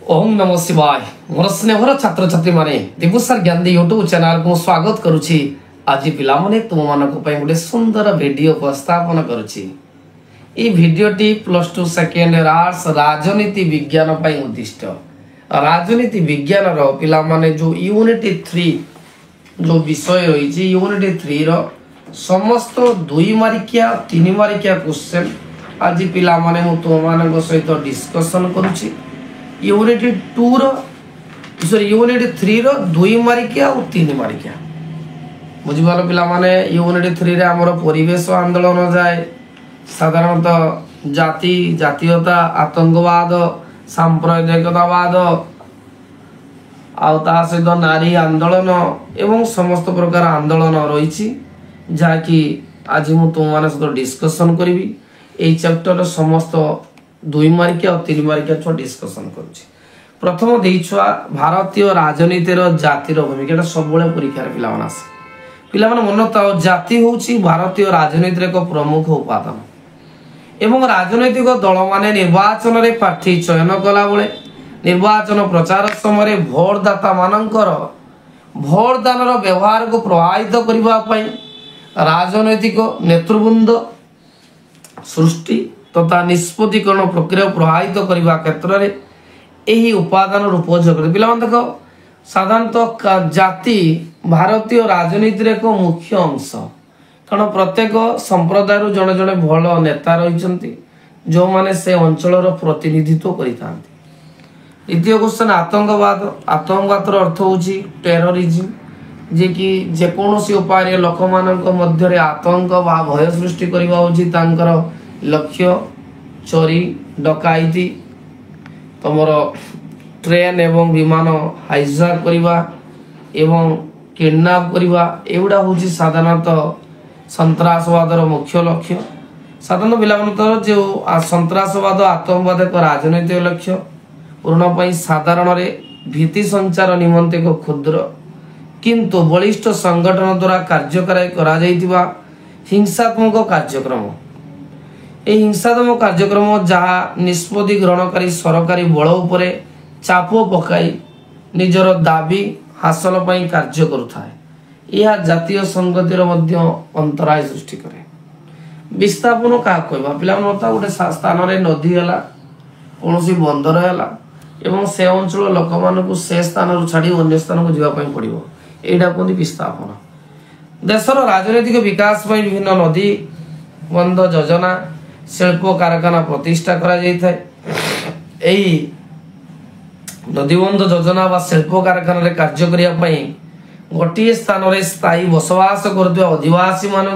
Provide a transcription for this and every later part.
ओम नमो शिवाय मोर स्नेहर छात्र छात्री माने दिबुसार ज्ञान यूट्यूब चैनल को स्वागत करुछि। आज पिला माने तुम मानक पय गुटे सुंदर वीडियो उपस्थापन करुछि। ई वीडियोटी +2 सेकेंड आर्ट्स राजनीति विज्ञान पय उद्दिष्ट। राजनीति विज्ञान रो पिला माने जो यूनिट 3 जो विषय रही यूनिट 3 रो समस्त 2 मार्किया 3 मार्किया क्वेश्चन आज पिला माने मु तुम मानक सहित डिस्कशन करुछि। यूनिट 2 रो सॉरी यूनिट 3 रो 2 मार्किया और 3 मार्किया बुझिबालो पिला माने यूनिट 3 रे हमर परिवेश आंदोलन जाए साधारणतः जाति जातीयता आतंकवाद सांप्रदायिकतावाद आ सहित नारी आंदोलन एवं समस्त प्रकार आंदोलन रही जहाँकि आज मु तुम मान सहित डिस्कशन करी ए चैप्टर समस्त 2 मार्किया और 3 मार्किया छुआ डिस्कशन करुछि। प्रथम देई छुआ भारतीय राजनीतिर जातिर भूमिका सब परीक्षा पिला मन आसे पिला मन मन तो जाति होउछि भारतीय राजनीतिर एक प्रमुख उपादान एवं राजनैतिक दल माने निर्वाचन रे प्रार्थी चयन कला बेले निर्वाचन प्रचार समय भोटदाता मानकर भोटदान व्यवहार को प्रभावित करबा पई राजनैतिक नेतृवृंद सृष्टि तथा निष्पत्तिकरण प्रक्रिया प्रभावित करने क्षेत्र में यही उपादान उपयोग कर पिला देख साधारणतः जाति भारतीय राजनीति एक मुख्य अंश कारण प्रत्येक संप्रदाय जड़े जड़े भल नेता रही जो माने से अंचल प्रतिनिधित्व करता। द्वितीय क्वेश्चन आतंकवाद आतंकवाद अर्थ हूँ टेररिज्म जे कि जेकोसी उपाय लोक मध्य आतंक व भय सृष्टि करवा हूँ लक्ष्य चोरी डकायती तुमर ट्रेन एवं विमान हाइजैक करवा एवं किडनैप करवा एगुड़ा हूँ साधारणतः सन्त्रासवादर मुख्य लक्ष्य। साधारण पिला जो सन्त्रासवाद आतंकवाद एक राजनैतिक लक्ष्य पूर्ण साधारण भीति संचार निमंते एक क्षुद्र किंतु बलिष्ठ संगठन द्वारा कार्यकारी करा हिंसात्मक कार्यक्रम ए हिंसात्मक कार्यक्रम जहाँ निष्पत्ति ग्रहणकारी सरकारी बल उपरे चाप पकाई निजर दाबी हासिल पई कार्य करुथाए यह जातीय संगतिर मध्य अंतराय सृष्टि करे। विस्थापन क्या कहवा पिला गोटे स्थान में नदी है कौन बंदर है एवं से अंचल लोक मान से स्थान छाड़ी अन्य स्थान को जावाई पड़ो यहाँ कहते विस्थापन। देशर राजनैतिक विकास विभिन्न नदी बंध योजना शिल्प कारखाना प्रतिष्ठा करा यही नदीबंध योजना व शिल्प कारखाना कार्य करने गोटे स्थान में स्थायी बसवास कर आदिवासी मान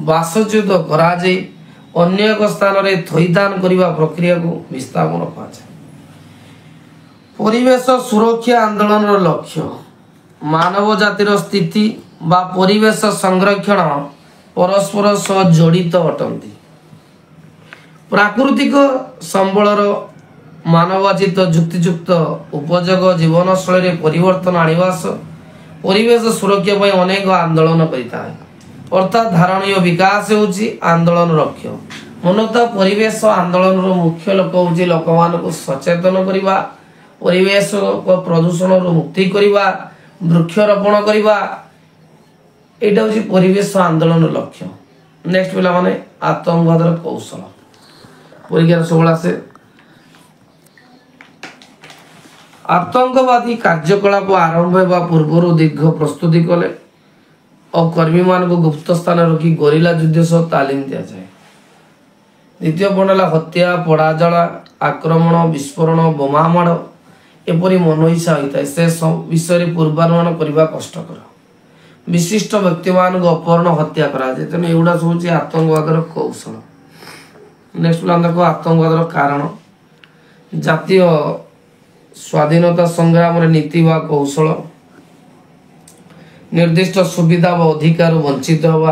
बासच्युत कर अन्य एक स्थान में थईदान करने प्रक्रिया को विस्थापन कहुए। परिवेश सुरक्षा आंदोलन लक्ष्य मानव जातिर स्थिति बा परिवेश संरक्षण परस्पर सह जड़ित अटंती। प्राकृतिक संबलर मानवाचित जुक्तियुक्त उपयोग जीवनशैली में परिवर्तन आने परिवेश सुरक्षा पर अनेक आंदोलन करता है अर्थात धारणीय विकास होउची आंदोलन लक्ष्य। मनता परिवेश आंदोलन मुख्य लोक होउची लोक मान को सचेतन करवा परिवेश को प्रदूषण मुक्ति करवा वृक्षरोपण करवा एटा होउची परिवेश आंदोलन लक्ष्य। नेक्स्ट पिला माने आतंकवाद कौशल परीक्षा सब से आतंकवादी कार्यकलाप आरंभ होगा पूर्व दीर्घ प्रस्तुति कले और कर्मी मान को गुप्त स्थान रखी गोरिला युद्ध सह तालीम दि जाए। द्वितीय पॉइंट हत्या पड़ाजला आक्रमण विस्फोरण बोमामाड़ एपरी मनइच्छा होता है से विषय पूर्वानुमान करने कष्टकर विशिष्ट व्यक्ति मान को अपहरण हत्या करा तेणु एगुड़ा सब आतंकवाद कौशल। नेक्स्ट देखो आतंकवाद कारण जातीय स्वाधीनता संग्राम नीति व कौशल निर्दिष्ट सुविधा व अधिकार वंचित हवा।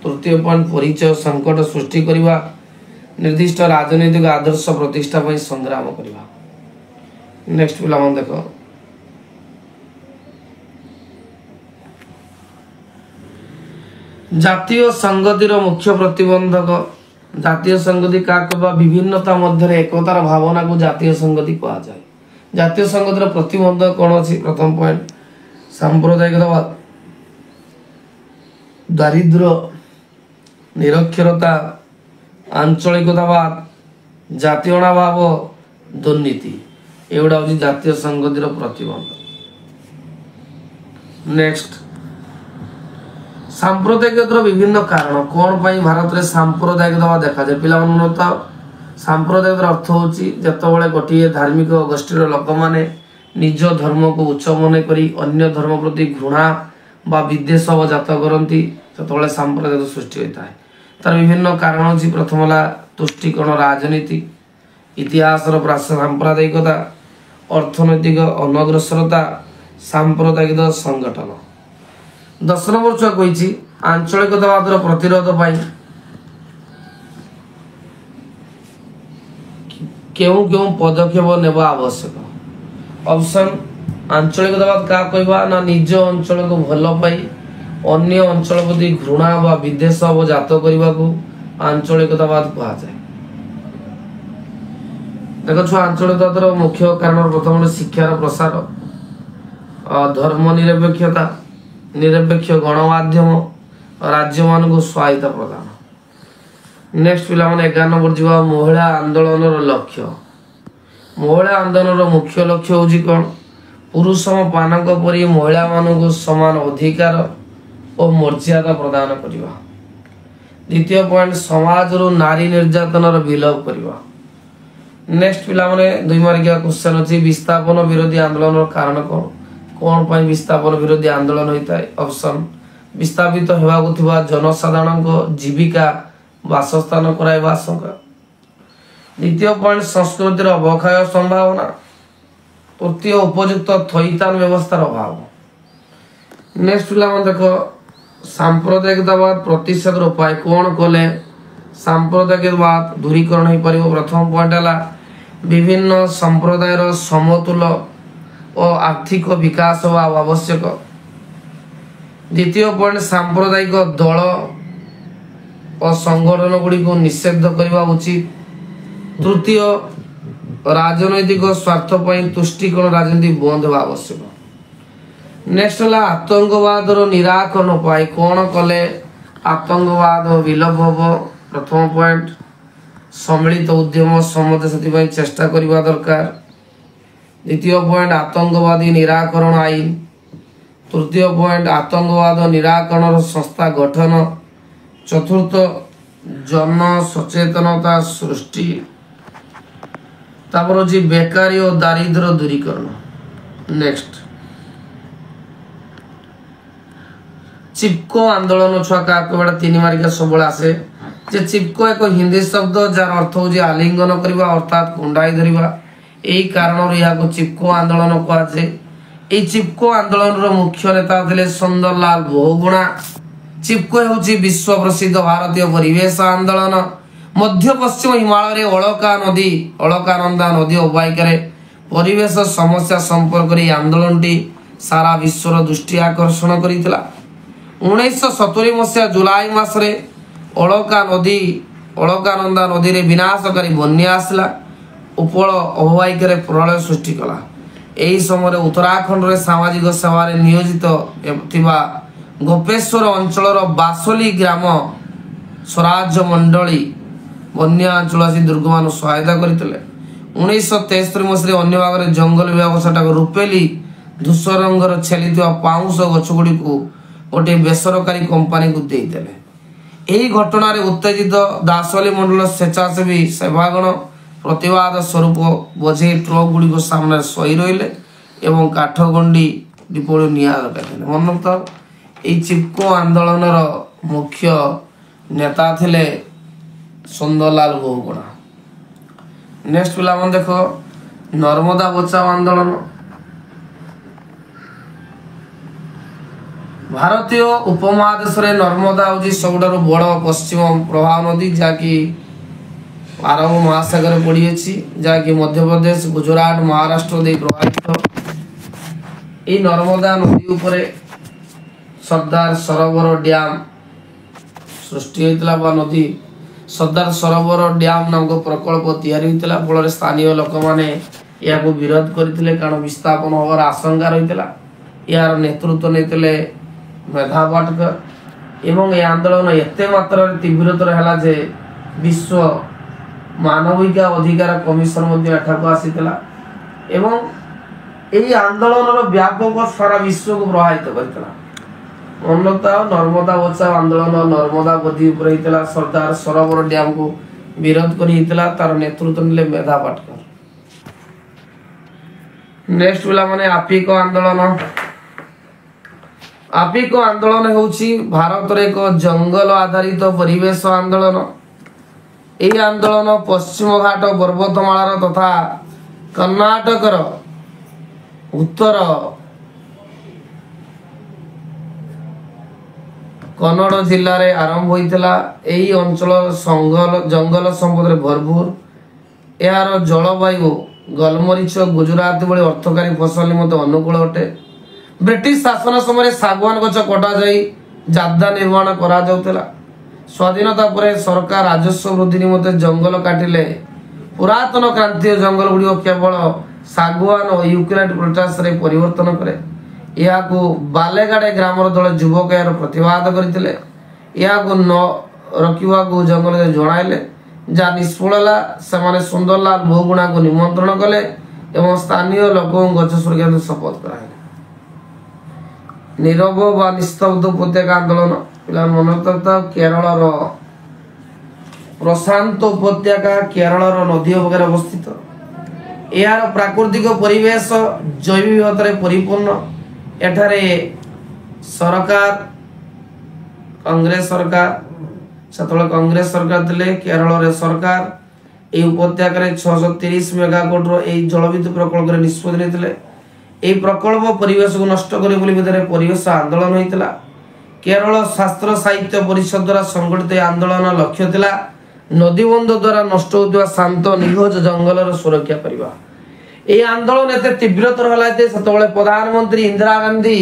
तृतीय पॉइंट परिचय संकट सृष्टि करवा निर्दिष्ट राजनीतिक आदर्श प्रतिष्ठा पर संग्राम करवा। नेक्स्ट पिला देख जातीय संगतिर मुख्य प्रतिबंधक जातीय संगति क्या विभिन्नता मध्य एकतार भावना को जातीय संगति कहुए। ଜାତୀୟ ସଂଗତିର ପ୍ରତିବନ୍ଧକ କ'ଣ ଅଛି? ପ୍ରଥମ ପଏଣ୍ଟ ସାମ୍ପ୍ରଦାୟିକତାବାଦ, ଦାରିଦ୍ର୍ୟ, ନିରକ୍ଷରତା, ଆଞ୍ଚଳିକତାବାଦ, ଜାତୀୟତାଭାବ, ଦୁର୍ନୀତି, ଏଗୁଡ଼ା ହେଉଛି ଜାତୀୟ ସଂଗତିର ପ୍ରତିବନ୍ଧକ। ନେକ୍ସଟ, ସାମ୍ପ୍ରଦାୟିକତାର ବିଭିନ୍ନ କାରଣ। କ'ଣ ପାଇଁ ଭାରତରେ ସାମ୍ପ୍ରଦାୟିକତା ଦେଖାଯାଏ? ପିଲାମାନଙ୍କୁ ତ ସାମ୍ପ୍ରଦାୟିକତାର ଅର୍ଥ ହେଉଛି ଯେତେବେଳେ ଗୋଟିଏ ଧାର୍ମିକ ଗୋଷ୍ଠୀର ଲୋକମାନେ ନିଜ ଧର୍ମକୁ ଉଚ୍ଚ ମନେ କରି ଅନ୍ୟ ଧର୍ମ ପ୍ରତି ଘୃଣା ବା ବିଦ୍ୱେଷ ଜାତ କରନ୍ତି, ସେତେବେଳେ ସାମ୍ପ୍ରଦାୟିକ ସୃଷ୍ଟି ହୋଇଥାଏ। ତାର ବିଭିନ୍ନ କାରଣ ଅଛି। ପ୍ରଥମ ହେଲା ତୁଷ୍ଟିକରଣ ରାଜନୀତି, ଇତିହାସର ସାମ୍ପ୍ରଦାୟିକତା, ଅର୍ଥନୈତିକ ଅନଗ୍ରସରତା, ସାମ୍ପ୍ରଦାୟିକ ସଂଗଠନ। 10 ନମ୍ବର ଛୁଆ କହିଛି ଆଞ୍ଚଳିକତାବାଦର ପ୍ରତିରୋଧ ପାଇଁ କେଉଁ କେଉଁ ପଦକ୍ଷେପ ନେବା ଆବଶ୍ୟକ? ଅପସନ, ଆଞ୍ଚଳିକତାବାଦ କାହା କହିବା ନା ନିଜ ଅଞ୍ଚଳକୁ ଭଲ ପାଇ ଅନ୍ୟ ଅଞ୍ଚଳ ପ୍ରତି ଘୃଣା ବା ବିଦ୍ୱେଷ ଜାତ କରିବାକୁ ଆଞ୍ଚଳିକତାବାଦ କୁହାଯାଏ। ଦେଖ ଛୁଆ, ଆଞ୍ଚଳିକତାବାଦର ମୁଖ୍ୟ କାରଣ ପ୍ରଥମ ଶିକ୍ଷାର ପ୍ରସାର, ଧର୍ମ ନିରପେକ୍ଷତା, ନିରପେକ୍ଷ ଗଣମାଧ୍ୟମ, ରାଜ୍ୟମାନଙ୍କୁ ସହାୟତା ପ୍ରଦାନ। ନେକ୍ସଟ ପିଲାମାନେ 11 ନମ୍ବର ଯିବା ମହିଳା ଆନ୍ଦୋଳନର ଲକ୍ଷ୍ୟ। ମହିଳା ଆନ୍ଦୋଳନର ମୁଖ୍ୟ ଲକ୍ଷ୍ୟ ହେଉଛି କ'ଣ? ପୁରୁଷମାନଙ୍କ ପରି ମହିଳାମାନଙ୍କୁ ସମାନ ଅଧିକାର ଓ ମର୍ଯ୍ୟାଦା ପ୍ରଦାନ କରିବା। ଦ୍ୱିତୀୟ ପଏଣ୍ଟ ସମାଜରୁ ନାରୀ ନିର୍ଯାତନାର ବିଲୋପ କରିବା। ନେକ୍ସଟ ପିଲାମାନେ 2 ମାର୍କିଆ କ୍ୱେଶ୍ଚନ ଅଛି ବିସ୍ଥାପନ ବିରୋଧୀ ଆନ୍ଦୋଳନର କାରଣ କ'ଣ? କ'ଣ ପାଇଁ ବିସ୍ଥାପନ ବିରୋଧୀ ଆନ୍ଦୋଳନ ହୋଇଥାଏ? ଅପସନ, ବିସ୍ଥାପିତ ହେବାକୁ ଥିବା ଜନସାଧାରଣଙ୍କ ଜୀବିକା ବାସସ୍ଥାନ କରାଇବା ଆଶଙ୍କା। ଦ୍ୱିତୀୟ ପଏଣ୍ଟ ସଂସ୍କୃତିର ଅବକ୍ଷୟ ସମ୍ଭାବନା। ତୃତୀୟ ଉପଯୁକ୍ତ ଥଇଥାନ ବ୍ୟବସ୍ଥାର ଅଭାବ। ନେକ୍ସଟ ପିଲାମାନେ ଦେଖ ସାମ୍ପ୍ରଦାୟିକତାବାଦ ପ୍ରତିଷେଧର ଉପାୟ କ'ଣ କଲେ ସାମ୍ପ୍ରଦାୟିକତାବାଦ ଦୂରୀକରଣ ହୋଇପାରିବ? ପ୍ରଥମ ପଏଣ୍ଟ ହେଲା ବିଭିନ୍ନ ସମ୍ପ୍ରଦାୟର ସମତୁଲ ଓ ଆର୍ଥିକ ବିକାଶ ହେବା ଆବଶ୍ୟକ। ଦ୍ୱିତୀୟ ପଏଣ୍ଟ ସାମ୍ପ୍ରଦାୟିକ ଦଳ ଓ ସଂଗଠନ ଗୁଡ଼ିକୁ ନିଷେଧ କରିବା ଉଚିତ। ତୃତୀୟ, ରାଜନୈତିକ ସ୍ୱାର୍ଥ ପାଇଁ ତୁଷ୍ଟିକରଣ ରାଜନୀତି ବନ୍ଦ ହେବା ଆବଶ୍ୟକ। ନେକ୍ସଟ ହେଲା ଆତଙ୍କବାଦର ନିରାକରଣ ଉପାୟ କ'ଣ କଲେ ଆତଙ୍କବାଦ ବିଲୋପ ହେବ? ପ୍ରଥମ ପଏଣ୍ଟ ସମ୍ମିଳିତ ଉଦ୍ୟମ, ସମସ୍ତେ ସେଥିପାଇଁ ଚେଷ୍ଟା କରିବା ଦରକାର। ଦ୍ୱିତୀୟ ପଏଣ୍ଟ ଆତଙ୍କବାଦୀ ନିରାକରଣ ଆଇନ। ତୃତୀୟ ପଏଣ୍ଟ ଆତଙ୍କବାଦ ନିରାକରଣର ସଂସ୍ଥା ଗଠନ। ଚତୁର୍ଥ, ଜନ ସଚେତନତା ସୃଷ୍ଟି। ତାପରେ ହେଉଛି ବେକାରୀ ଓ ଦାରିଦ୍ର୍ୟ ଦୂରୀକରଣ। ନେକ୍ସଟ ଚିପକୋ ଆନ୍ଦୋଳନ ଛୁଆ କାହାକୁ ବେଳା 3 ମାର୍କିଆ ସବୁବେଳେ ଆସେ ଯେ ଚିପକୋ ଏକ ହିନ୍ଦୀ ଶବ୍ଦ ଯାହାର ଅର୍ଥ ହେଉଛି ଆଲିଙ୍ଗନ କରିବା ଅର୍ଥାତ୍ କୁଣ୍ଡାଇ ଧରିବା। ଏହି କାରଣରୁ ଏହାକୁ ଚିପକୋ ଆନ୍ଦୋଳନ କୁହାଯାଏ। ଏହି ଚିପକୋ ଆନ୍ଦୋଳନର ମୁଖ୍ୟ ନେତା ଥିଲେ ସୁନ୍ଦରଲାଲ ବହୁଗୁଣା। ଚିପକୋ ହେଉଛି ବିଶ୍ୱ ପ୍ରସିଦ୍ଧ ଭାରତୀୟ ପରିବେଶ ଆନ୍ଦୋଳନ। ମଧ୍ୟ ପଶ୍ଚିମ ହିମାଳୟରେ ଅଳକାନନ୍ଦା ନଦୀ ଅବବାହିକାରେ ପରିବେଶ ସମସ୍ୟା ସମ୍ପର୍କରେ ଏହି ଆନ୍ଦୋଳନଟି ସାରା ବିଶ୍ୱର ଦୃଷ୍ଟି ଆକର୍ଷଣ କରିଥିଲା। 1970 ମସିହା ଜୁଲାଇ ମାସରେ ଅଳକାନନ୍ଦା ନଦୀରେ ବିନାଶକାରୀ ବନ୍ୟା ଆସିଲା। ଉପଳ ଅବବାହିକାରେ ପ୍ରଳୟ ସୃଷ୍ଟି କଲା। ଏହି ସମୟରେ ଉତ୍ତରାଖଣ୍ଡରେ ସାମାଜିକ ସେବାରେ ନିୟୋଜିତ ଥିବା ଗୋପେଶ୍ୱର ଅଞ୍ଚଳର ବାସଲି ଗ୍ରାମ ସ୍ୱରାଜ୍ୟ ମଣ୍ଡଳୀ ବନ୍ୟା ଅଞ୍ଚଳ ଆସି ଦୁର୍ଗମାନଙ୍କୁ ସହାୟତା କରିଥିଲେ। 1973 ମସିହାରେ ଅନ୍ୟ ଭାଗରେ ଜଙ୍ଗଲ ବିଭାଗ ସେଠାକୁ ରୂପେଲି ଧୂସର ରଙ୍ଗର ଛେଲିଥିବା ପାଉଁଶ ଗଛଗୁଡ଼ିକୁ ଗୋଟିଏ ବେସରକାରୀ କମ୍ପାନୀକୁ ଦେଇଦେଲେ। ଏହି ଘଟଣାରେ ଉତ୍ତେଜିତ ଦାସଲି ମଣ୍ଡଳ ସ୍ୱେଚ୍ଛାସେବୀ ସେବାଗଣ ପ୍ରତିବାଦ ସ୍ୱରୂପ ବୋଝେଇ ଟ୍ରକ୍ ଗୁଡ଼ିକ ସାମ୍ନାରେ ଶୋଇ ରହିଲେ ଏବଂ କାଠଗଣ୍ଡି ଦୀପରୁ ନିଆଁ ଲଗାଇଥିଲେ। ମନେ ରଖ, ଏହି ଚିପକୋ ଆନ୍ଦୋଳନର ମୁଖ୍ୟ ନେତା ଥିଲେ ସୁନ୍ଦରଲାଲ ବହୁଗୁଣା। ନେକ୍ସଟ ପିଲାମାନେ ଦେଖ ନର୍ମଦା ବଚାଓ ଆନ୍ଦୋଳନ। ଭାରତୀୟ ଉପମହାଦେଶରେ ନର୍ମଦା ହେଉଛି ସବୁଠାରୁ ବଡ଼ ପଶ୍ଚିମ ପ୍ରବାହ ନଦୀ ଯାହାକି ଆରବ ମହାସାଗରରେ ପଡ଼ିଅଛି, ଯାହାକି ମଧ୍ୟପ୍ରଦେଶ, ଗୁଜରାଟ, ମହାରାଷ୍ଟ୍ର ଦେଇ ପ୍ରବାହିତ। ଏହି ନର୍ମଦା ନଦୀ ଉପରେ ସର୍ଦ୍ଦାର ସରୋବର ଡ୍ୟାମ ସୃଷ୍ଟି ହୋଇଥିଲା ବା ନଦୀ ସର୍ଦ୍ଦାର ସରୋବର ଡ୍ୟାମ ନାମକ ପ୍ରକଳ୍ପ ତିଆରି ହୋଇଥିଲା। ଫଳରେ ସ୍ଥାନୀୟ ଲୋକମାନେ या विरोध करते कारण विस्थापन होवार आशंका रही। यार नेतृत्व नहीं मेधा पाटकर एवं ये आंदोलन एत मात्रा तीव्रतर है जे विश्व मानविका अधिकार कमिशन आसीला एवं यही आंदोलन व्यापक सारा विश्व को प्रभावित करता। मन लगता नर्मदा बचाओ आंदोलन नर्मदा नदी उपर सरदार सरोवर डैम को विरोध कर तार नेतृत्व ने मेधा पाटकर। नेक्स्ट पिला माने आपिको आंदोलन। आपिको आंदोलन होउची भारत रे एक जंगल आधारित परिवेश आंदोलन। यही आंदोलन पश्चिम घाट पर्वतमालार तथा कर्नाटकर उत्तर कन्नड़ जिले में आरंभ होता। यही अंचल जंगल संपद भरपूर। यार जलवायु गलमरीच गुजरात भली अर्थकारी फसल निमंते अनुकूल अटे। ब्रिटिश शासन समय सागवान गछ कटा जाई जादा निर्माण करा जाउतला। स्वाधीनता पर सरकार राजस्व वृद्धि निमंते जंगल काटिले। पुरातन क्रांतीय जंगल गुड़ी केवल सागवान और यूक्लिप्टस पोटास रे परिवर्तन करे। या को बालेगाड़े ग्रामर दल युवक यार प्रतिवाद करते न रखा को जंगल जणाइले। जहाँ निष्फला से सुंदरलाल बहुगुणा को निमंत्रण कले एवं स्थानीय लोकों गछ सुरक्षा शपथ कराइले। नीरव व निस्तब्ध उपत्यका आंदोलन पिला मन रखता केरल प्रशांत उपत्यका केरल नदी उपकार अवस्थित। यार प्राकृतिक परिवेश जैव विविधता परिपूर्ण। एठारे सरकार कांग्रेस सरकार कांग्रेस सरकार थे केरल रे सरकार ये उपत्यका 630 मेगावाट जलविद्युत प्रकल्प निष्पत्ति नहीं। प्रकल्प परिवेश को नष्ट करे परिवेश आंदोलन होता। केरल शास्त्र साहित्य परिषद द्वारा संगठित आंदोलन लक्ष्य थिला नदीबंध द्वारा नष्ट होता शांत निखोज जंगल सुरक्षा करने। ये आंदोलन एत तीव्रतर है प्रधानमंत्री इंदिरा गांधी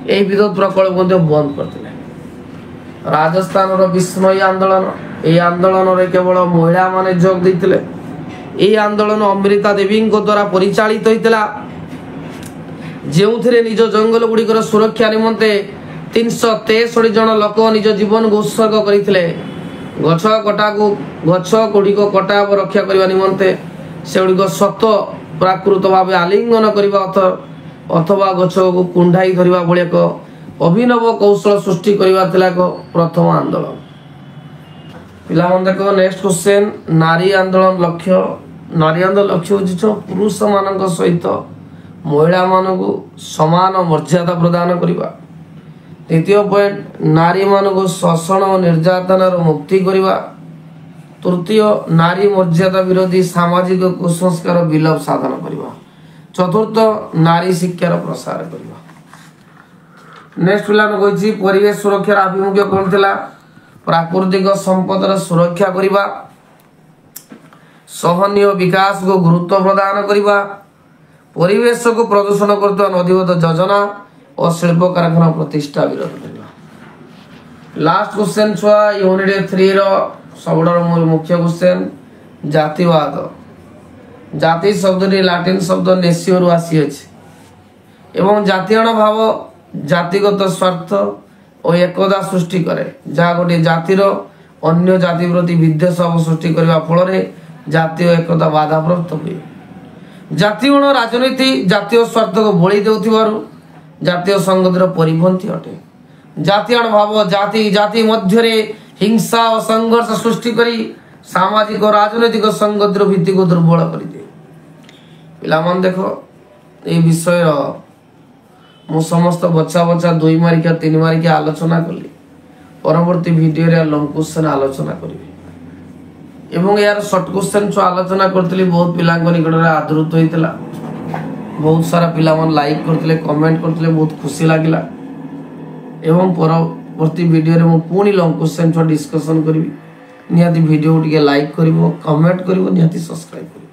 यही विद्युत प्रकल्प बंद करते। राजस्थान विस्मय आंदोलन ये आंदोलन रे केवल महिला माने जोग देते। ये आंदोलन अमृता देवी द्वारा परिचालित होता जो निज जंगल गुड़िकर सुरक्षा निमंते 363 जन लोक निज जीवन को उत्सर्ग करते। गछ गुड़िक कटा रक्षा करने निमंते से गुड़िक सत प्राकृत भाव आलिंगन करने अथवा गछ को कुंडाई धरवा भाई एक अभिनव कौशल सृष्टि करने प्रथम आंदोलन। पिला देख नेक्स्ट क्वेश्चन नारी आंदोलन लक्ष्य। नारी आंदोलन लक्ष्य हो पुरुष मान सहित महिला मान समान मर्यादा प्रदान करने। द्वितीय पॉइंट नारी मान शोषण और निर्यातन मुक्ति करने। तृतीय नारी मर्यादा विरोधी सामाजिक कुसंस्कार विलोप साधन करने। चतुर्थ नारी शिक्षार प्रसार करने। नेक्स्ट पिला कही परिवेश सुरक्षार आभिमुख्य कौन थिला? प्राकृतिक संपदर सुरक्षा करने, सहनीय विकास को गुरुत्व प्रदान करने, परिवेश को प्रदूषण करता नदीबद्ध योजना और शिल्प कारखाना प्रतिष्ठा विरोध करने। लास्ट क्वेश्चन छुआ यूनिट 3 रो सबडर मुख्य क्वेश्चन जातिवाद। जाति शब्द लाटिन शब्द नेसियो रु आसी अछि एवं जातीय भाव जातिगत स्वार्थ और एकता सृष्टि करे जहाँ गोटे जातिर अन्य जाति प्रति विद्वेष सृष्टि करने फल जातीय एकता बाधाप्राप्त हुए। जातीय राजनीति जातीय स्वार्थ को बलि देउथिबारु जातीय संगतिर परिपंथी अटे। जातीय भाव जाति जाति मध्य हिंसा और संघर्ष सृष्टि करी सामाजिक और राजनैतिक संगतिर भित्ति को दुर्बल कर दिए। पिलामान देखो ये विषय मु समस्त बच्चा बच्चा 2 मारिका 3 मारिका आलोचना कली। परवर्ती वीडियो रे लॉन्ग क्वेश्चन आलोचना करी एवं यार शॉर्ट क्वेश्चन जो आलोचना करतली बहुत पिला निकट में आदृत होता। बहुत सारा पिला मन लाइक करते कमेंट करते बहुत खुशी लगिला एवं परवर्ती वीडियो रे मु पुनी लॉन्ग क्वेश्चन जो डिस्कशन करी। निहाती वीडियो टिके लाइक करिवो कमेंट करिवो निहाती सब्सक्राइब करिवो।